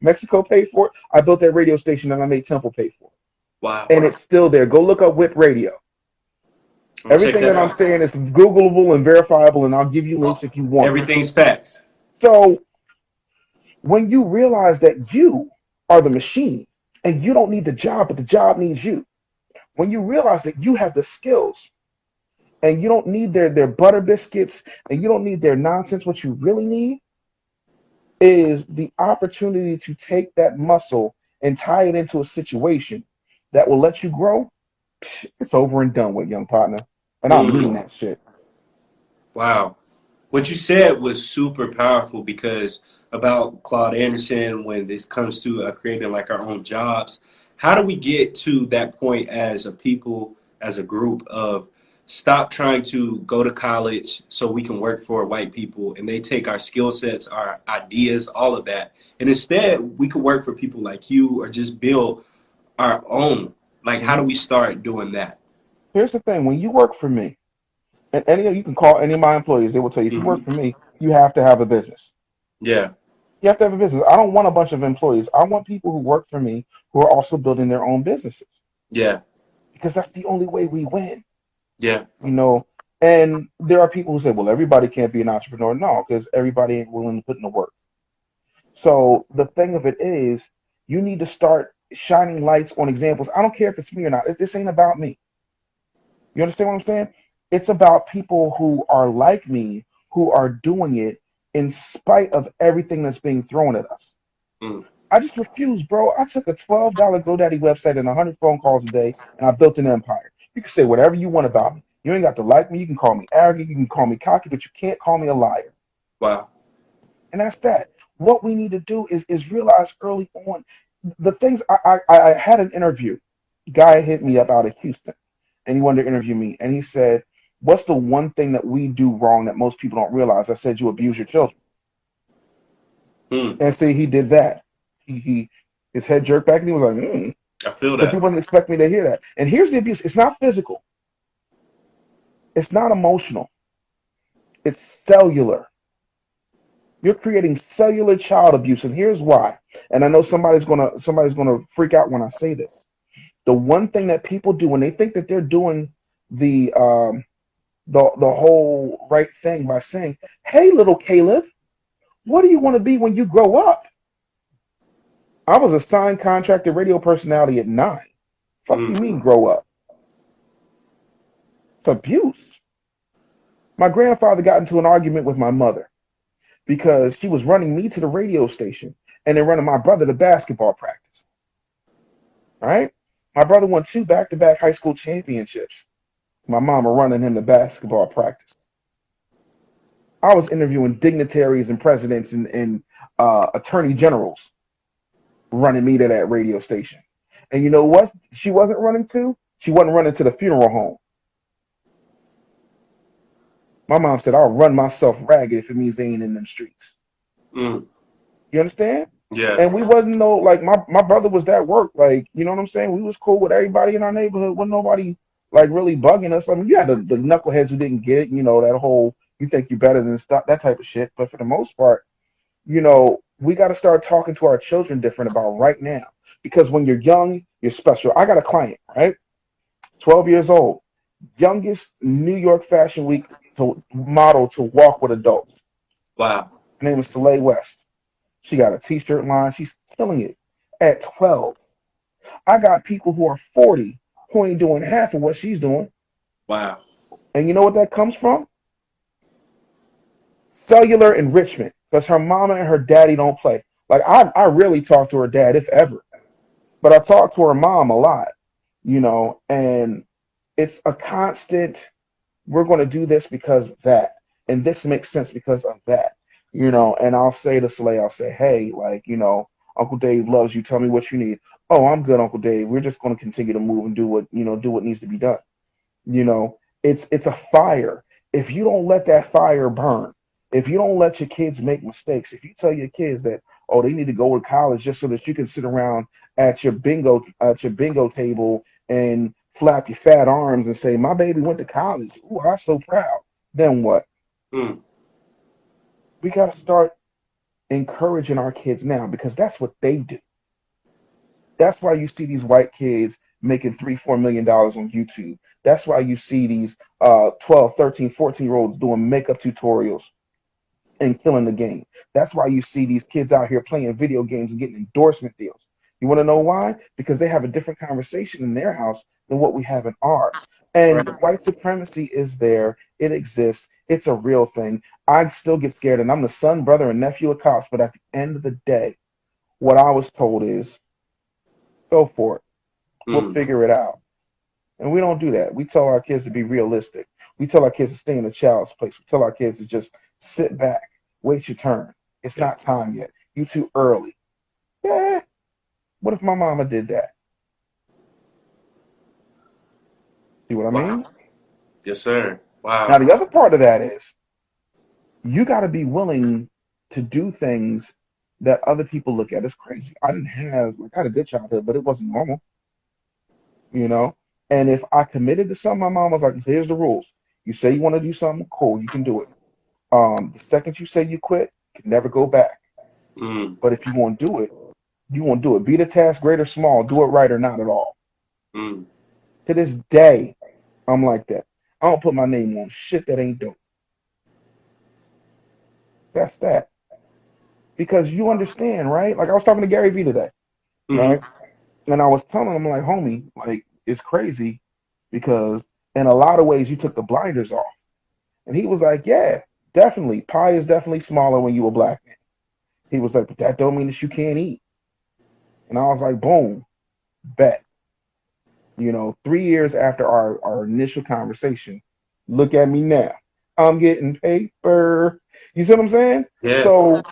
Mexico pay for it. I built that radio station, and I made Temple pay for it. Wow. And it's still there. Go look up Whip Radio. Everything that I'm saying is Googleable and verifiable, and I'll give you links if you want. Everything's facts. So when you realize that you are the machine and you don't need the job, but the job needs you, when you realize that you have the skills and you don't need their butter biscuits and you don't need their nonsense, what you really need is the opportunity to take that muscle and tie it into a situation that will let you grow. It's over and done with, young partner. And I mean that shit. Wow. What you said was super powerful, because about Claude Anderson, when this comes to creating like our own jobs, how do we get to that point as a people, as a group, of stop trying to go to college so we can work for white people and they take our skill sets, our ideas, all of that, and instead we could work for people like you or just build our own? Like, how do we start doing that? Here's the thing. When you work for me, and you can call any of my employees, they will tell you, if you work for me, you have to have a business. Yeah. You have to have a business. I don't want a bunch of employees. I want people who work for me who are also building their own businesses. Yeah. Because that's the only way we win. Yeah. You know, and there are people who say, well, everybody can't be an entrepreneur. No, because everybody ain't willing to put in the work. So the thing of it is, you need to start shining lights on examples. I don't care if it's me or not. This ain't about me. You understand what I'm saying? It's about people who are like me, who are doing it in spite of everything that's being thrown at us. I just refuse, bro. I took a $12 GoDaddy website and 100 phone calls a day, and I built an empire. You can say whatever you want about me. You ain't got to like me. You can call me arrogant. You can call me cocky, but you can't call me a liar. Wow. And that's that. What we need to do is realize early on the things. I had an interview. Guy hit me up out of Houston, and he wanted to interview me. And he said, what's the one thing that we do wrong that most people don't realize? I said, you abuse your children. And see, he did that. His head jerked back, and he was like, I feel that. Because he wasn't expecting me to hear that. And here's the abuse. It's not physical. It's not emotional. It's cellular. You're creating cellular child abuse, and here's why. And I know somebody's gonna freak out when I say this. The one thing that people do when they think that they're doing the whole right thing by saying, "Hey, little Caleb, what do you want to be when you grow up?" I was a signed contracted radio personality at 9. Fuck you mean grow up? It's abuse. My grandfather got into an argument with my mother because she was running me to the radio station and then running my brother to basketball practice. Right? My brother won 2 back-to-back high school championships. My mama running him to basketball practice. I was interviewing dignitaries and presidents and attorney generals running me to that radio station. And you know what she wasn't running to? She wasn't running to the funeral home. My mom said, I'll run myself ragged if it means they ain't in them streets. You understand? Yeah. And we wasn't my brother was at work. Like, you know what I'm saying? We was cool with everybody in our neighborhood. Wasn't nobody like really bugging us. I mean, you had the knuckleheads who didn't get it, you know, that whole you think you're better than stuff, that type of shit. But for the most part, you know, we got to start talking to our children different about right now. Because when you're young, you're special. I got a client, right? 12 years old. Youngest New York Fashion Week model to walk with adults. Wow. Her name is Soleil West. She got a t-shirt line. She's killing it at 12. I got people who are 40 who ain't doing half of what she's doing. Wow. And you know what that comes from? Cellular enrichment. Because her mama and her daddy don't play. Like, I rarely talk to her dad, if ever. But I talk to her mom a lot, you know, and it's a constant, we're going to do this because of that. And this makes sense because of that, you know. And I'll say to Soleil, I'll say, hey, like, you know, Uncle Dave loves you. Tell me what you need. Oh, I'm good, Uncle Dave. We're just going to continue to move and do what needs to be done. You know, it's a fire. If you don't let that fire burn, if you don't let your kids make mistakes, if you tell your kids that, oh, they need to go to college just so that you can sit around at your bingo table and flap your fat arms and say, my baby went to college. Ooh, I'm so proud. Then what? We got to start encouraging our kids now, because that's what they do. That's why you see these white kids making $3-4 million on YouTube. That's why you see these 12, 13, 14-year-olds doing makeup tutorials and killing the game. That's why you see these kids out here playing video games and getting endorsement deals. You want to know why? Because they have a different conversation in their house than what we have in ours. And white supremacy is there. It exists. It's a real thing. I still get scared, and I'm the son, brother, and nephew of cops. But at the end of the day, what I was told is, go for it. We'll figure it out. And we don't do that. We tell our kids to be realistic. We tell our kids to stay in a child's place. We tell our kids to just sit back, wait your turn. It's not time yet. You too early. Yeah. What if my mama did that? See what I mean? Yes, sir. Wow. Now, the other part of that is you got to be willing to do things that other people look at as crazy. I had a good childhood, but it wasn't normal, you know? And if I committed to something, my mom was like, here's the rules. You say you want to do something, cool, you can do it. The second you say you quit, you can never go back. But if you want to do it, you want to do it. Be the task great or small, do it right or not at all. To this day, I'm like that. I don't put my name on shit that ain't dope. That's that. Because you understand, right? Like I was talking to Gary Vee today, right? And I was telling him, like, homie, like, it's crazy because in a lot of ways you took the blinders off. And he was like, yeah, definitely. Pie is definitely smaller when you a black man. He was like, but that don't mean that you can't eat. And I was like, boom, bet. 3 years after our initial conversation, look at me now. I'm getting paper. You see what I'm saying? Yeah. So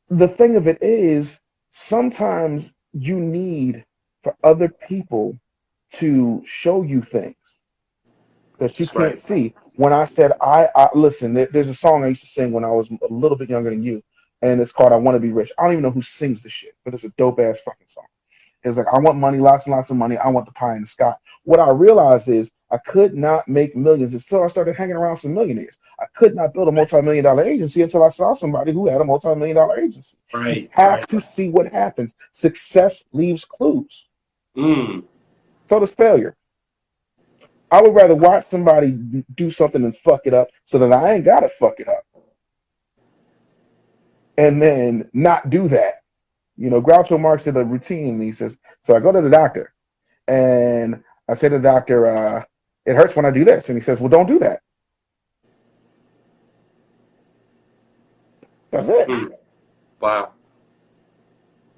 the thing of it is, sometimes you need for other people to show you things that you can't see. When I said, I listen, there's a song I used to sing when I was a little bit younger than you, and it's called I Want to Be Rich. I don't even know who sings the shit, but it's a dope-ass fucking song. It's like, I want money, lots and lots of money. I want the pie in the sky. What I realized is I could not make millions until I started hanging around some millionaires. I could not build a multi-million-dollar agency until I saw somebody who had a multi-million-dollar agency. Right. You have to see what happens. Success leaves clues. So does failure. I would rather watch somebody do something and fuck it up so that I ain't got to fuck it up. And then not do that. Groucho Marx did a routine, and he says, so I go to the doctor, and I say to the doctor, it hurts when I do this. And he says, well, don't do that. That's it. Wow.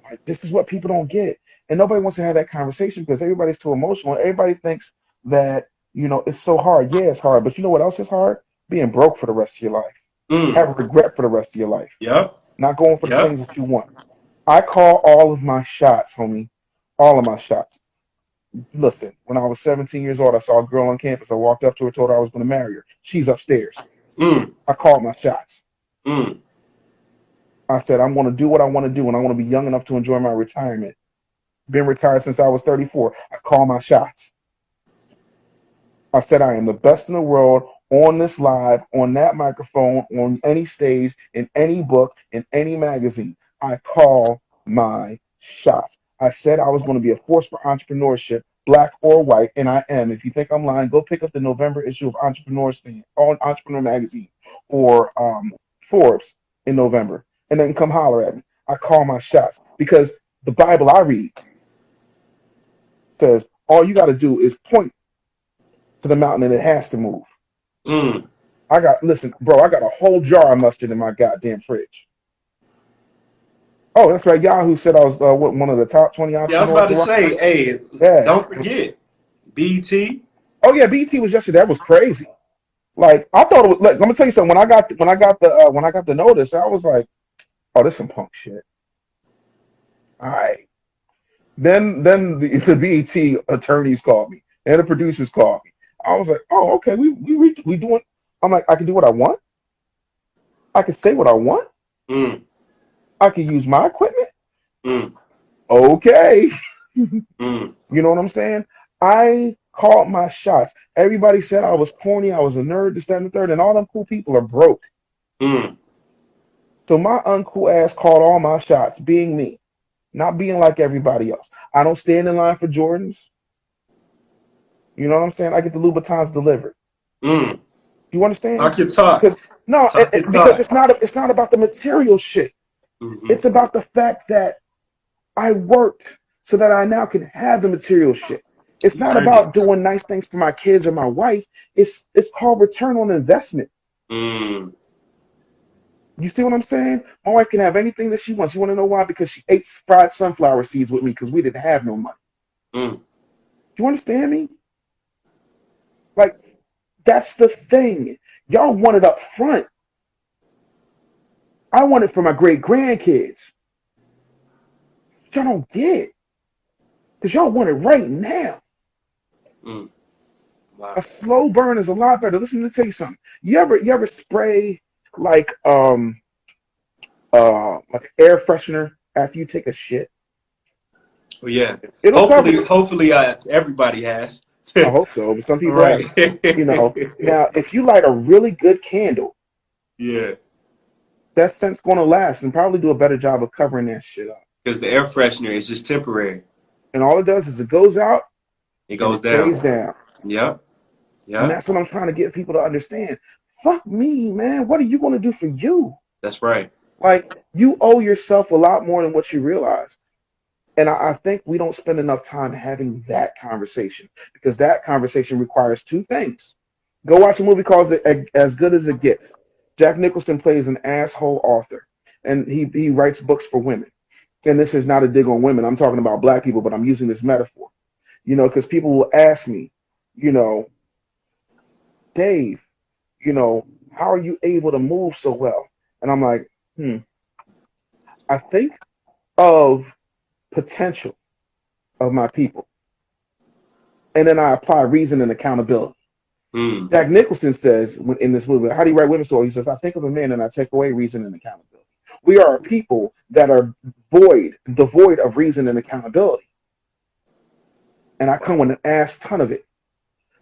Like, this is what people don't get. And nobody wants to have that conversation because everybody's too emotional. Everybody thinks that, it's so hard. Yeah, it's hard. But you know what else is hard? Being broke for the rest of your life. Having regret for the rest of your life. Yep. Not going for the things that you want. I call all of my shots, homie. All of my shots. Listen, when I was 17 years old, I saw a girl on campus. I walked up to her, told her I was going to marry her. She's upstairs. I called my shots. I said, I'm going to do what I want to do, and I want to be young enough to enjoy my retirement. Been retired since I was 34. I call my shots. I said, I am the best in the world on this live, on that microphone, on any stage, in any book, in any magazine. I call my shots. I said I was going to be a force for entrepreneurship, black or white, and I am. If you think I'm lying, go pick up the November issue of Entrepreneur Magazine or Forbes in November, and then come holler at me. I call my shots because the Bible I read says all you got to do is point to the mountain and it has to move. Listen, bro, I got a whole jar of mustard in my goddamn fridge. Oh, that's right. Yahoo said I was one of the top 20 entrepreneurs. Yeah, I was about to say, hey, don't forget, BT. Oh yeah, BT was yesterday. That was crazy. Like I thought it was. Let me tell you something. When I got the notice, I was like, oh, this some punk shit. All right. Then the BET attorneys called me and the producers called me. I was like, oh, okay, we doing. I'm like, I can do what I want. I can say what I want. I can use my equipment. Mm. Okay. Mm. You know what I'm saying? I called my shots. Everybody said I was corny, I was a nerd, this, that, and the third, and all them cool people are broke. Mm. So my uncool ass called all my shots, being me, not being like everybody else. I don't stand in line for Jordans. You know what I'm saying? I get the Louboutins delivered. Mm. You understand? Talk your talk. Because no, Talk your because talk. it's not about the material shit. Mm-hmm. It's about the fact that I worked so that I now can have the material shit. It's You not earned it. about doing nice things for my kids or my wife. It's called return on investment. Mm. You see what I'm saying? My wife can have anything that she wants. You want to know why? Because she ate fried sunflower seeds with me because we didn't have no money. Mm. Do you understand me? Like, that's the thing. Y'all want it up front. I want it for my great grandkids. Y'all don't get it. Because y'all want it right now. Mm. Wow. A slow burn is a lot better. Listen, let me tell you something. You ever spray like air freshener after you take a shit? Well, yeah. It'll cover it. Hopefully, everybody has. I hope so, but some people Right. haven't. You know. Now, if you light a really good candle, Yeah. that scent's gonna last and probably do a better job of covering that shit up. Because the air freshener is just temporary. And all it does is it goes out It and goes it stays down. down. Yep. And Yep. that's what I'm trying to get people to understand. Fuck me, man. What are you gonna do for you? That's right. Like, you owe yourself a lot more than what you realize. And I think we don't spend enough time having that conversation because that conversation requires two things. Go watch a movie called As Good as It Gets. Jack Nicholson plays an asshole author, and he writes books for women. And this is not a dig on women. I'm talking about black people, but I'm using this metaphor. You know, because people will ask me, you know, Dave, you know, how are you able to move so well? And I'm like, I think of potential of my people. And then I apply reason and accountability. Mm. Jack Nicholson says in this movie, how do you write women so? He says, I think of a man and I take away reason and accountability. We are a people that are devoid of reason and accountability. And I come with an ass ton of it.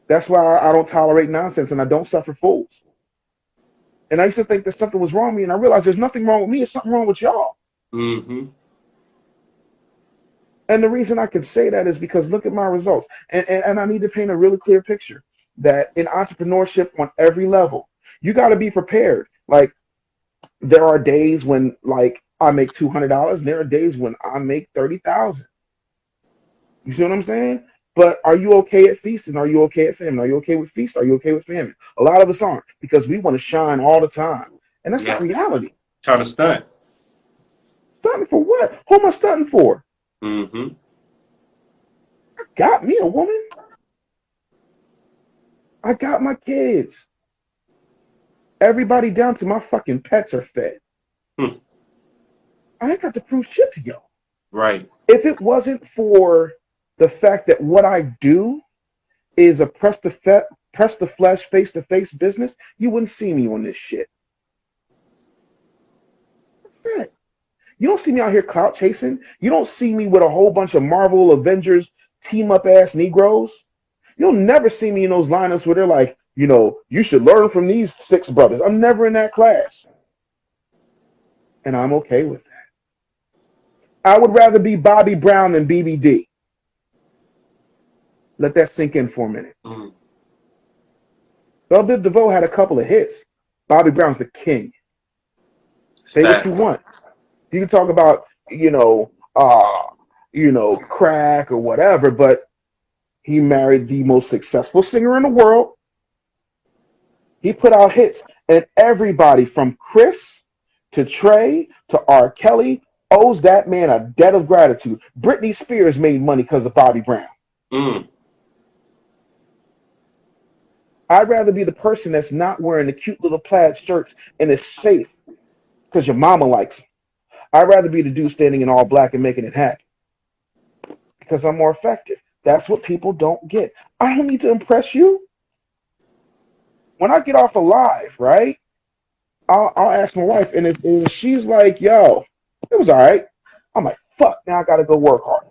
That's why I don't tolerate nonsense and I don't suffer fools. And I used to think that something was wrong with me, and I realized there's nothing wrong with me, it's something wrong with y'all. Mm-hmm. And the reason I can say that is because look at my results. And I need to paint a really clear picture that in entrepreneurship on every level, you got to be prepared. Like, there are days when, like, I make $200, and there are days when I make 30,000. You see what I'm saying? But are you okay at feasting? Are you okay at famine? Are you okay with feast? Are you okay with famine? A lot of us aren't because we want to shine all the time. And that's not Yeah. reality. Trying to stunt. Stunting for what? Who am I stunting for? Mm-hmm. I got me a woman. I got my kids. Everybody down to my fucking pets are fed. Hmm. I ain't got to prove shit to y'all. Right. If it wasn't for the fact that what I do is a press the flesh, face to face business, you wouldn't see me on this shit. What's that? You don't see me out here clout chasing. You don't see me with a whole bunch of Marvel Avengers team up ass Negroes. You'll never see me in those lineups where they're like, you know, you should learn from these 6 brothers. I'm never in that class. And I'm okay with that. I would rather be Bobby Brown than BBD. Let that sink in for a minute. Mm. Belle Biv DeVoe had a couple of hits. Bobby Brown's the king. Say what you want. You can talk about, crack or whatever, but he married the most successful singer in the world. He put out hits, and everybody from Chris to Trey to R. Kelly owes that man a debt of gratitude. Britney Spears made money because of Bobby Brown. Mm. I'd rather be the person that's not wearing the cute little plaid shirts and is safe because your mama likes them. I'd rather be the dude standing in all black and making it happen because I'm more effective. That's what people don't get. I don't need to impress you. When I get off a live, right, I'll ask my wife, and if she's like, yo, It was all right. I'm like, fuck, now I got to go work hard.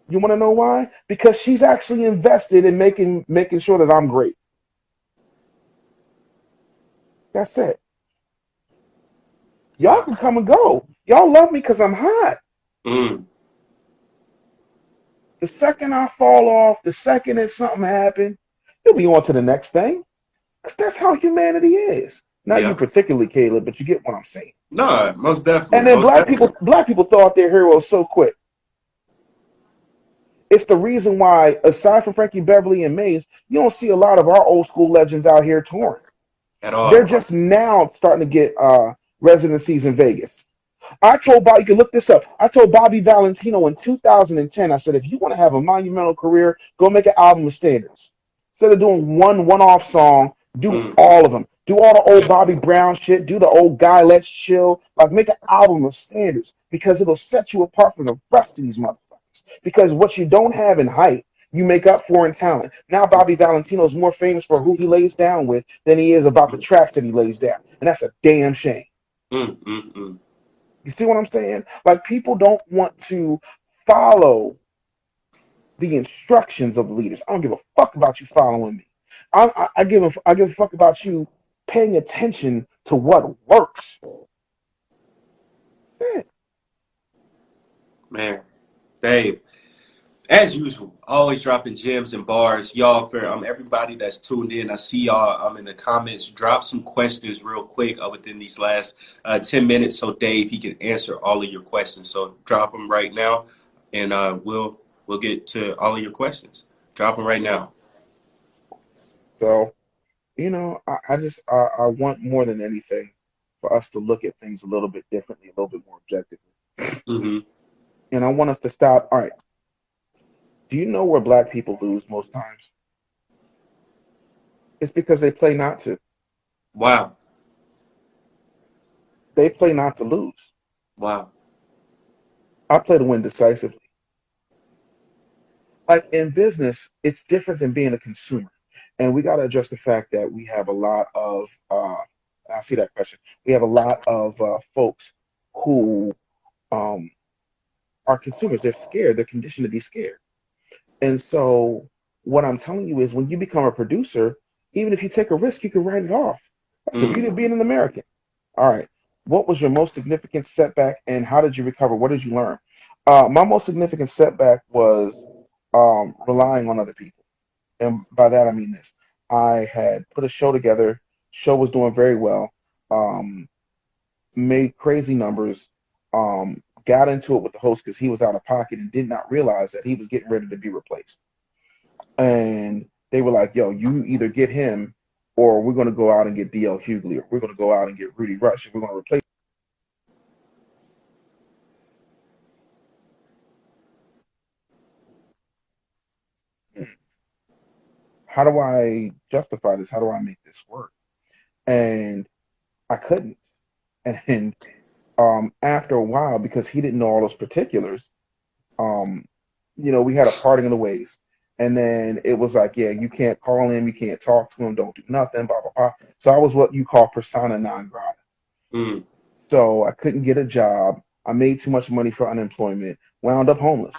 You want to know why? Because she's actually invested in making sure that I'm great. That's it. Y'all can come and go. Y'all love me because I'm hot. Mm. The second I fall off, the second that something happened, you'll be on to the next thing. Because that's how humanity is. Not you Yeah. particularly, Caleb, but you get what I'm saying. No, most definitely. And then Most definitely. black people throw out their heroes so quick. It's the reason why, aside from Frankie Beverly and Mays, you don't see a lot of our old school legends out here touring. At They're all. just now starting to get residencies in Vegas. I told Bobby, you can look this up. I told Bobby Valentino in 2010, I said, if you want to have a monumental career, go make an album with standards. Instead of doing one-off song, do all of them. Do all the old Bobby Brown shit. Do the old Guy Let's Chill. Like, make an album of standards because it'll set you apart from the rest of these motherfuckers. Because what you don't have in height, you make up for in talent. Now Bobby Valentino is more famous for who he lays down with than he is about the tracks that he lays down. And that's a damn shame. You see what I'm saying? Like, people don't want to follow the instructions of leaders. I don't give a fuck about you following me. I give a fuck about you paying attention to what works. That's it. Man, Dave, as usual, always dropping gems and bars. Y'all, for everybody that's tuned in, I see y'all in the comments. Drop some questions real quick within these last 10 minutes so Dave, he can answer all of your questions. So drop them right now, and we'll get to all of your questions. Drop them right now. So, I want more than anything for us to look at things a little bit differently, a little bit more objectively. Mm-hmm. And I want us to stop. All right. Do you know where black people lose most times? It's because they play not to. Wow. They play not to lose. Wow. I play to win decisively. Like in business, it's different than being a consumer. And we got to address the fact that we have a lot of, I see that question. We have a lot of folks who um, are consumers. They're scared. They're conditioned to be scared. And so what I'm telling you is when you become a producer, even if you take a risk, you can write it off. That's the beauty of being an American. All right. What was your most significant setback and how did you recover? What did you learn? My most significant setback was relying on other people. And by that, I mean this. I had put a show together. Show was doing very well. Made crazy numbers. Got into it with the host because he was out of pocket and did not realize that he was getting ready to be replaced. And they were like, yo, you either get him or we're going to go out and get DL Hughley, or we're going to go out and get Rudy Rush, and we're going to replace. How do I justify this? How do I make this work? And I couldn't. And after a while, because he didn't know all those particulars, we had a parting of the ways. And then it was like, yeah, you can't call him, you can't talk to him, don't do nothing, blah, blah, blah. So I was what you call persona non grata. So I couldn't get a job. I made too much money for unemployment, wound up homeless.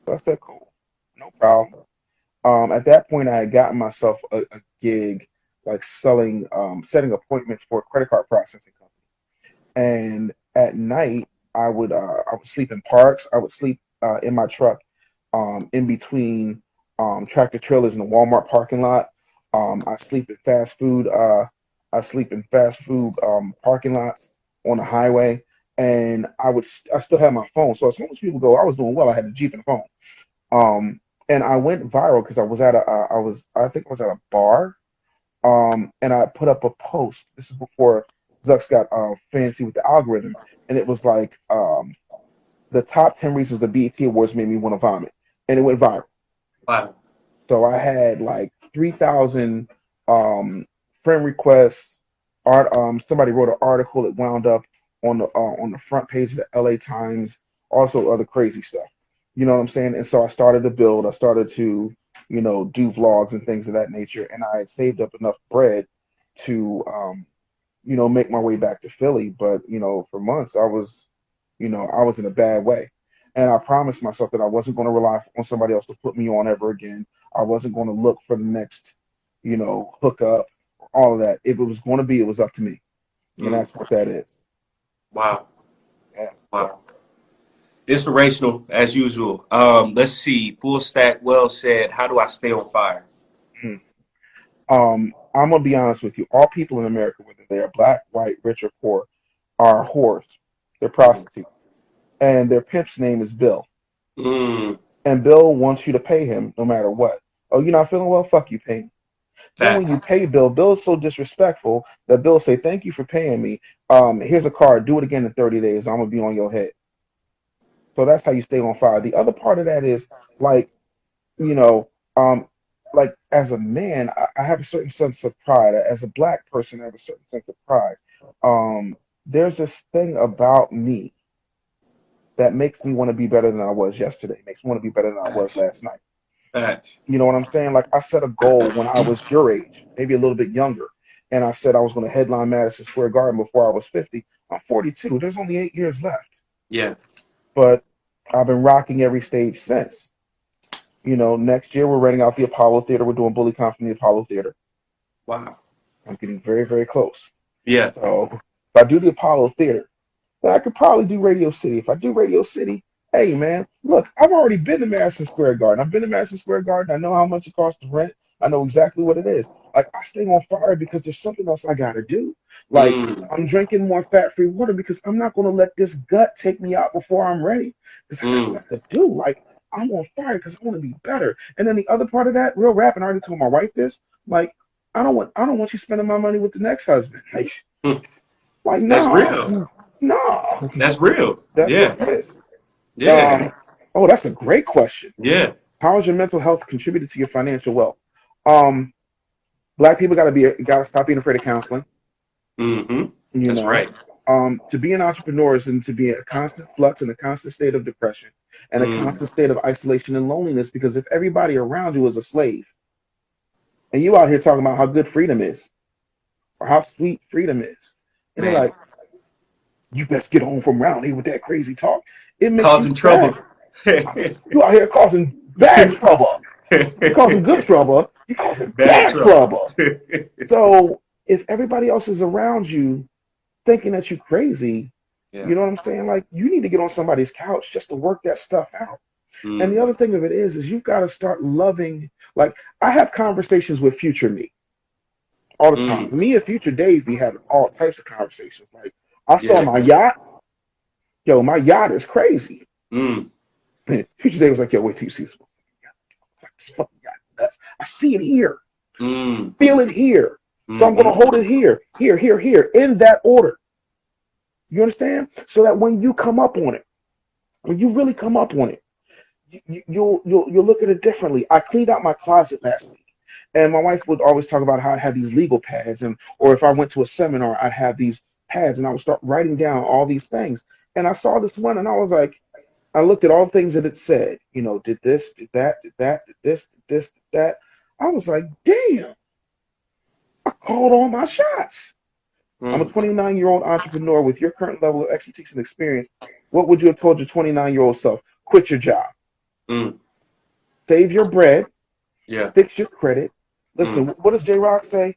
So I said, cool, no problem. At that point, I had gotten myself a gig, like setting appointments for a credit card processing company. And at night, I would sleep in parks. I would sleep in my truck, in between tractor trailers in the Walmart parking lot. I sleep in fast food. Parking lots on the highway, and I still have my phone. So as long as people go, I was doing well. I had a Jeep and a phone. And I went viral because I was at I think I was at a bar, and I put up a post. This is before Zucks got fancy with the algorithm, and it was like the top 10 reasons the BET Awards made me want to vomit, and it went viral. Wow. So I had like 3,000 friend requests. Somebody wrote an article that wound up on the front page of the LA Times. Also other crazy stuff. You know what I'm saying? And so I started to build. I started to, do vlogs and things of that nature. And I had saved up enough bread to, make my way back to Philly. But, for months I was in a bad way. And I promised myself that I wasn't going to rely on somebody else to put me on ever again. I wasn't going to look for the next, hookup, all of that. If it was going to be, it was up to me. And that's what that is. Wow. Yeah. Wow. Inspirational as usual. Let's see. Full Stack Well said, how do I stay on fire? I'm gonna be honest with you. All people in America, whether they are black, white, rich, or poor, are whores. They're prostitutes, and their pimp's name is Bill. Mm. And Bill wants you to pay him no matter what. Oh, you're not feeling well? Fuck you, pay me. Then when you pay Bill, Bill's so disrespectful that Bill say, "Thank you for paying me. Here's a card. Do it again in 30 days. I'm gonna be on your head." So that's how you stay on fire. The other part of that is like, you know, like as a man, I have a certain sense of pride. As a black person, I have a certain sense of pride. There's this thing about me that makes me want to be better than I was yesterday. Makes me want to be better than I was last night. You know what I'm saying? Like I set a goal when I was your age, maybe a little bit younger, and I said I was going to headline Madison Square Garden before I was 50. I'm 42. There's only 8 years left. Yeah. But I've been rocking every stage since. Next year we're renting out the Apollo Theater. We're doing BullyCon from the Apollo Theater. Wow. I'm getting very, very close. Yeah. So if I do the Apollo Theater, then I could probably do Radio City. If I do Radio City, hey man, look, I've already been to Madison Square Garden. I've been to Madison Square Garden. I know how much it costs to rent. I know exactly what it is. Like I stay on fire because there's something else I gotta do. Like I'm drinking more fat-free water because I'm not gonna let this gut take me out before I'm ready. Because I got stuff to do. Like I'm on fire because I want to be better. And then the other part of that, real rap, and I already told my wife this. Like I don't want you spending my money with the next husband. Like no, that's real. No, that's real. That's yeah. what it is. Yeah. Oh, that's a great question. Yeah. How has your mental health contributed to your financial wealth? Black people gotta stop being afraid of counseling. Mm-hmm. That's right. To be an entrepreneur is and to be a constant flux and a constant state of depression and a constant state of isolation and loneliness, because if everybody around you is a slave and you out here talking about how good freedom is or how sweet freedom is, and they're like, you best get on from around here with that crazy talk. It makes causing trouble. You out here causing bad trouble. You're causing good trouble. You're causing bad trouble. So if everybody else is around you thinking that you're crazy, you know what I'm saying? Like you need to get on somebody's couch just to work that stuff out. And the other thing of it is you've got to start loving. Like I have conversations with future me all the time. Me and future Dave, we have all types of conversations. Like I saw my yacht. Yo, my yacht is crazy. Future Dave was like, yo, wait till you see this fucking yacht. I see it here. Feel it here. So I'm gonna hold it here, in that order. You understand? So that when you come up on it, when you really come up on it, you'll look at it differently. I cleaned out my closet last week, and my wife would always talk about how I had these legal pads, or if I went to a seminar, I'd have these pads, and I would start writing down all these things. And I saw this one, and I was like, I looked at all the things that it said. Did this, did that, did that, did this, did this, did that. I was like, damn. I called all my shots. I'm a 29-year-old entrepreneur with your current level of expertise and experience. What would you have told your 29-year-old self? Quit your job. Save your bread. Yeah. Fix your credit. Listen, what does J-Rock say?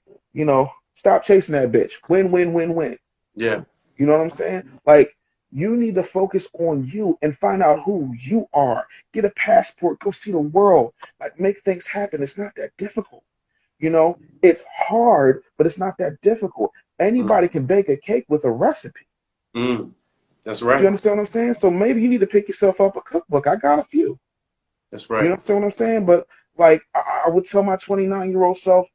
Stop chasing that bitch. Win, win, win, win. Yeah. You know what I'm saying? Like, you need to focus on you and find out who you are. Get a passport. Go see the world. Like, make things happen. It's not that difficult. It's hard, but it's not that difficult. Anybody can bake a cake with a recipe. That's right. You understand what I'm saying? So maybe you need to pick yourself up a cookbook. I got a few. That's right. You understand what I'm saying? But like I would tell my 29-year-old self,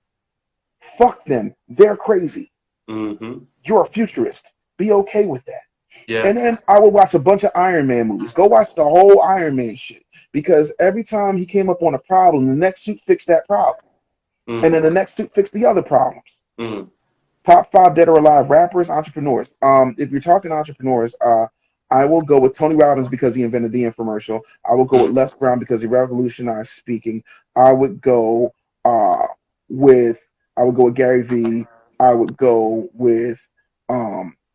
fuck them. They're crazy. You're a futurist. Be okay with that. Yeah. And then I would watch a bunch of Iron Man movies. Go watch the whole Iron Man shit. Because every time he came up on a problem, the next suit fixed that problem. And then the next suit fixed the other problems. Top 5 dead or alive rappers, entrepreneurs. If you're talking entrepreneurs, I will go with Tony Robbins because he invented the infomercial. I will go with Les Brown because he revolutionized speaking. I would go with Gary Vee. I would go with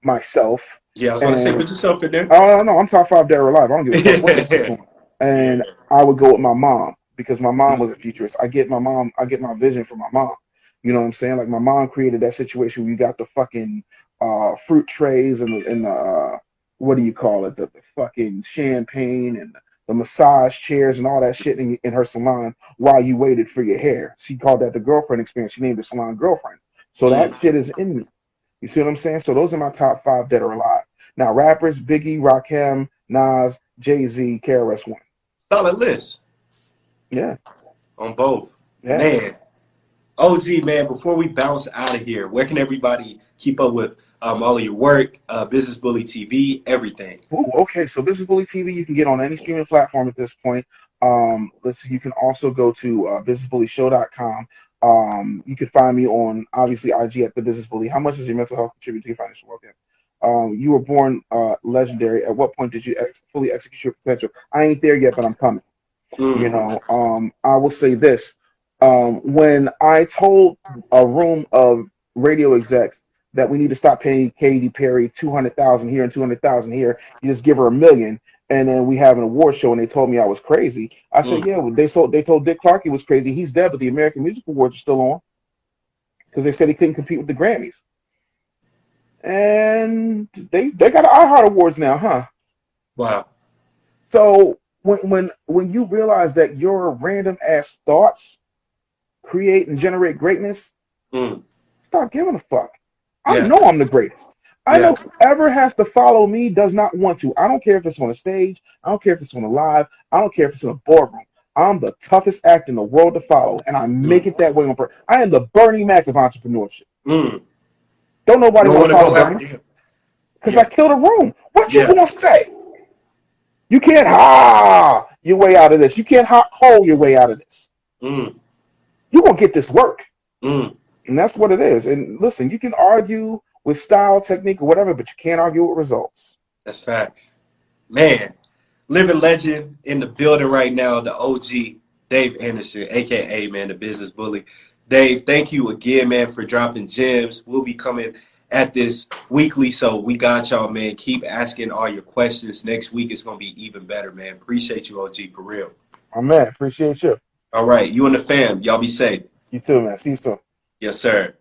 myself. Yeah, I was going to say, put yourself in there. Oh no, I'm top 5 dead or alive. I don't give a fuck what they sleep on. And I would go with my mom because my mom was a futurist. I get my vision from my mom. You know what I'm saying? Like my mom created that situation where you got the fucking fruit trays and the what do you call it? The fucking champagne and the massage chairs and all that shit in her salon while you waited for your hair. She called that the girlfriend experience. She named the salon girlfriend. So that shit is in me. You see what I'm saying? So those are my top 5 dead or alive. Now rappers: Biggie, Rakim, Nas, Jay-Z, KRS-One. Solid list. Yeah. On both. Yeah. Man. OG, man, before we bounce out of here, where can everybody keep up with all of your work, Business Bully TV, everything? Ooh, okay, so Business Bully TV, you can get on any streaming platform at this point. Let's see, you can also go to businessbullyshow.com. You can find me on, obviously, IG at The Business Bully. How much does your mental health contribute to your financial well-being? You were born legendary. At what point did you fully execute your potential? I ain't there yet, but I'm coming. You know, I will say this. When I told a room of radio execs that we need to stop paying Katy Perry 200,000 here and 200,000 here, you just give her $1 million, and then we have an award show, and they told me I was crazy. I said, yeah, well, they told Dick Clark he was crazy. He's dead, but the American Music Awards are still on because they said he couldn't compete with the Grammys. And they got an iHeart Awards now, huh? Wow. So when you realize that your random ass thoughts create and generate greatness, stop giving a fuck. I know I'm the greatest. I know whoever has to follow me does not want to. I don't care if it's on a stage. I don't care if it's on a live. I don't care if it's in a boardroom. I'm the toughest act in the world to follow, and I make it that way on purpose. I am the Bernie Mac of entrepreneurship. Don't nobody want to follow Bernie because I killed a room. What you gonna say? You can't your way out of this. You can't hole your way out of this. You're gonna get this work. And that's what it is. And listen, you can argue with style, technique, or whatever, but you can't argue with results. That's facts. Man, living legend in the building right now, the OG, Dave Anderson, a.k.a., man, the Business Bully. Dave, thank you again, man, for dropping gems. We'll be coming at this weekly, so we got y'all, man. Keep asking all your questions. Next week it's going to be even better, man. Appreciate you, OG, for real. Oh, man, appreciate you. All right, you and the fam, y'all be safe. You too, man. See you soon. Yes, sir.